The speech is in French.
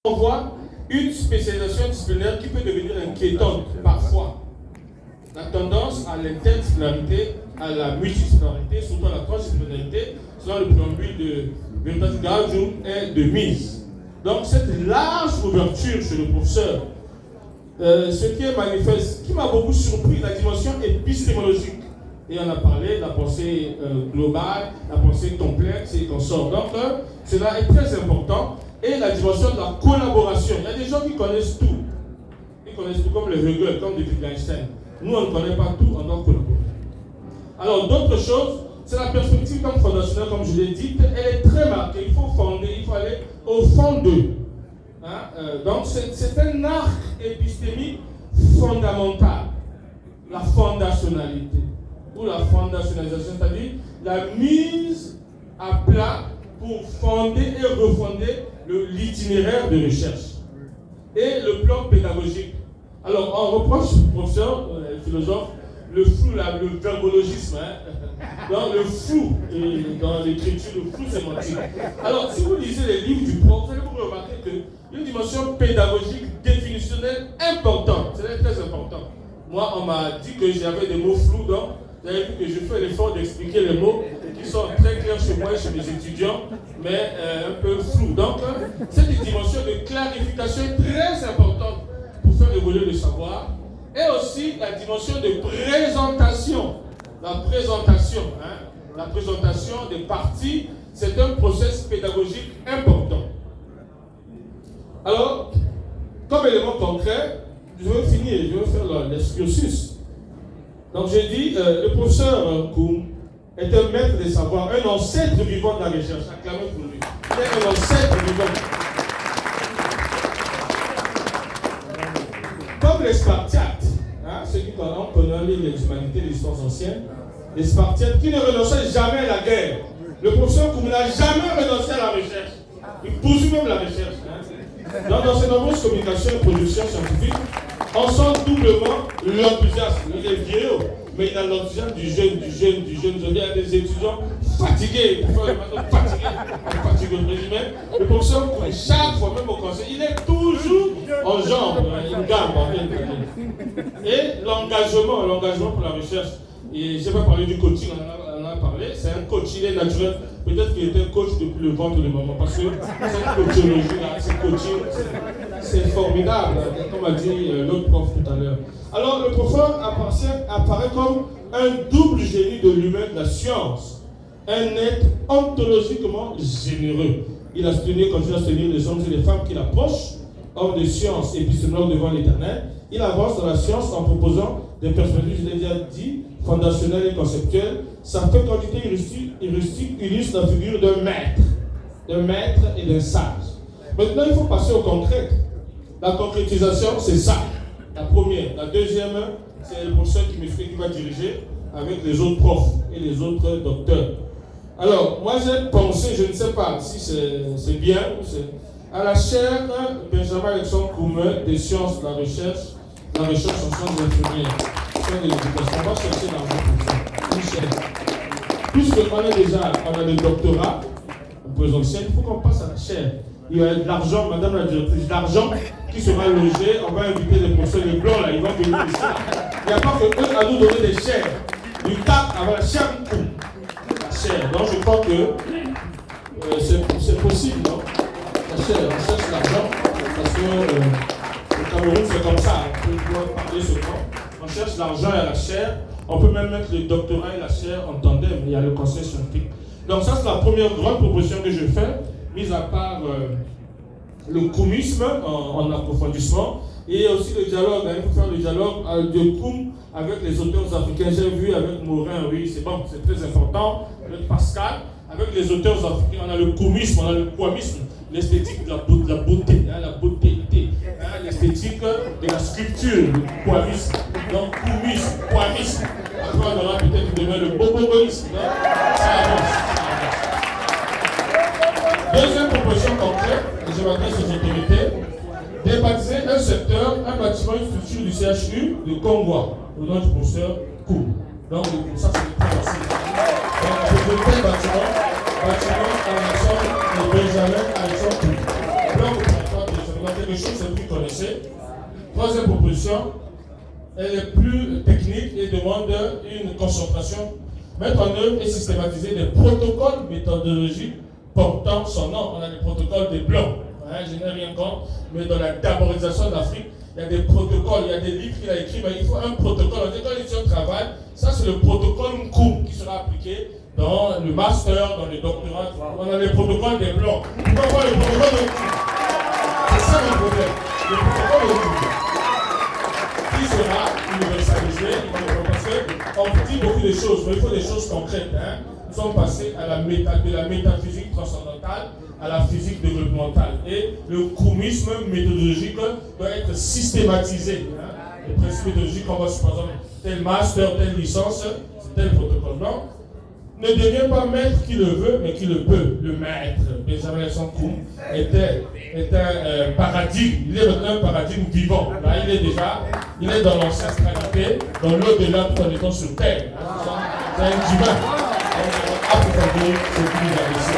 On voit une spécialisation disciplinaire qui peut devenir inquiétante parfois. La tendance à l'interdisciplinarité, à la multidisciplinarité, surtout à la transdisciplinarité, selon le préambule de Veritas Gaudium, est de mise. Donc cette large ouverture chez le professeur, ce qui est manifeste, qui m'a beaucoup surpris, la dimension épistémologique. Et on a parlé de la pensée globale, la pensée complexe et consorts. Donc cela est très important. Et la dimension de la collaboration. Il y a des gens qui connaissent tout. Ils connaissent tout comme le Hegel, comme David Einstein. Nous, on ne connaît pas tout, on doit collaborer. Alors, d'autres choses, c'est la perspective comme fondationnelle, comme je l'ai dit, elle est très marquée. Il faut fonder, il faut aller au fond d'eux. Donc, c'est un arc épistémique fondamental. La fondationnalité, ou la fondationnalisation, c'est-à-dire la mise à plat pour fonder et refonder l'itinéraire de recherche. Et le plan pédagogique. Alors, on reproche au professeur, philosophe, le flou, le verbologisme. Donc, le flou dans l'écriture, le flou sémantique. Alors, si vous lisez les livres du prof, vous allez vous remarquer qu'il y a une dimension pédagogique définitionnelle importante. C'est très important. Moi, on m'a dit que j'avais des mots flous, donc vous avez vu que je fais l'effort d'expliquer les mots qui sont très clairs chez moi et chez mes étudiants, mais un peu flous. Donc, cette dimension de clarification est très importante pour faire évoluer le savoir. Et aussi la dimension de présentation. La présentation des parties, c'est un processus pédagogique important. Alors, comme élément concret, je vais finir, je vais faire l'excursus. Donc j'ai dit, le professeur Koum est un maître des savoirs, un ancêtre vivant de la recherche. Acclamez pour lui. Il est un ancêtre vivant. Comme les Spartiates, ceux qui connaissent les humanités, les histoires anciennes, les Spartiates qui ne renonçaient jamais à la guerre. Le professeur Koum n'a jamais renoncé à la recherche. Il poursuit même la recherche. Donc, dans ses nombreuses communications et productions scientifiques, on sent doublement l'enthousiasme. Il est vieillot, mais il a l'enthousiasme du jeune. Il y a des étudiants fatigués, pour faire le matin, fatigués au résumé. Le professeur, chaque fois, même au conseil, il est toujours en jambes, une gamme en fait. Et l'engagement pour la recherche. Et je n'ai pas parlé du coaching, on en a parlé. C'est un coach, il est naturel. Peut-être qu'il était coach depuis le ventre de maman. Parce que cette coachologie-là, ce coaching, c'est formidable, comme a dit l'autre prof tout à l'heure. Alors, le professeur apparaît comme un double génie de l'humain de la science. Un être ontologiquement généreux. Il a continue à soutenir les hommes et les femmes qui l'approchent, hommes de science épistémologue devant l'éternel. Il avance dans la science en proposant des perspectives, je l'ai déjà dit, fondationnelles et conceptuelles. Sa fécondité heuristique illustre la figure d'un maître et d'un sage. Maintenant, il faut passer au concret. La concrétisation, c'est ça, la première. La deuxième, c'est le professeur qui va diriger avec les autres profs et les autres docteurs. Alors, moi j'ai pensé, je ne sais pas si c'est bien, à la chaire Benjamin Alexandre Koum des sciences de la recherche en sciences infirmières, sciences de l'éducation. On va chercher l'argent pour ça, une chaire. Puisqu'on a le doctorat en présentiel, il faut qu'on passe à la chaire. Il y a de l'argent, madame la directrice, l'argent qui sera logé, on va inviter les professeurs, les blancs là, ils vont venir ici. Il n'y a pas que eux à nous donner des chaires. Du cap avec la chaire Koum. Donc je crois que c'est possible, non? On cherche l'argent, parce que le Cameroun c'est comme ça, on doit parler souvent. On cherche l'argent et la chaire, on peut même mettre le doctorat et la chaire en tandem, il y a le conseil scientifique. Donc ça c'est la première grande proposition que je fais, mis à part le koumisme en approfondissement, et aussi le dialogue, il faut faire le dialogue de Koum avec les auteurs africains. J'ai vu avec Morin, oui, c'est bon, c'est très important, avec Pascal, avec les auteurs africains, on a le koumisme, on a le kwamisme, l'esthétique de la beauté, la beauté, l'esthétique de la sculpture, le kwamisme, donc koumisme, kwamisme. Après on aura peut-être demain le bobogoïsme, ça avance. Deuxième proposition concrète, je m'adresse aux autorités, débaptiser un secteur, un bâtiment, une structure du CHU de Congo, au nom du professeur Koum. Donc, ça, c'est le point aussi. Donc, le bâtiment en ensemble de Benjamin Alexandre Koum. Donc, quelque chose, c'est que vous connaissez. Troisième proposition, elle est plus technique et demande une concentration. Mettre en œuvre et systématiser des protocoles méthodologiques portant son nom. On a des protocoles des Blancs. Je n'ai rien contre, mais dans la d'arborisation d'Afrique, il y a des protocoles, il y a des livres qu'il a écrits, mais il faut un protocole. On dit quand l'étudiant travaille, ça c'est le protocole Nkoum qui sera appliqué dans le master, dans le doctorat. On a les protocoles des Blancs. Pourquoi pas le protocole de Nkoum? C'est ça le problème. Le protocole de Nkoum qui sera universalisé, parce qu'on dit beaucoup de choses, mais il faut des choses concrètes. Nous sommes passés à de la métaphysique transcendantale à la physique développementale. Et le koumisme méthodologique doit être systématisé. Les principes méthodologiques, on va par exemple tel master, telle licence, c'est tel protocole. Non, ne devient pas maître qui le veut, mais qui le peut. Le maître, Benjamin Alexandre Koum, est un paradigme. Il est maintenant un paradigme vivant. Là, il est dans l'ancestralité, dans l'au-delà tout en étant sur terre. C'est un divin. On va approfondir ce qu'il nous a laissé.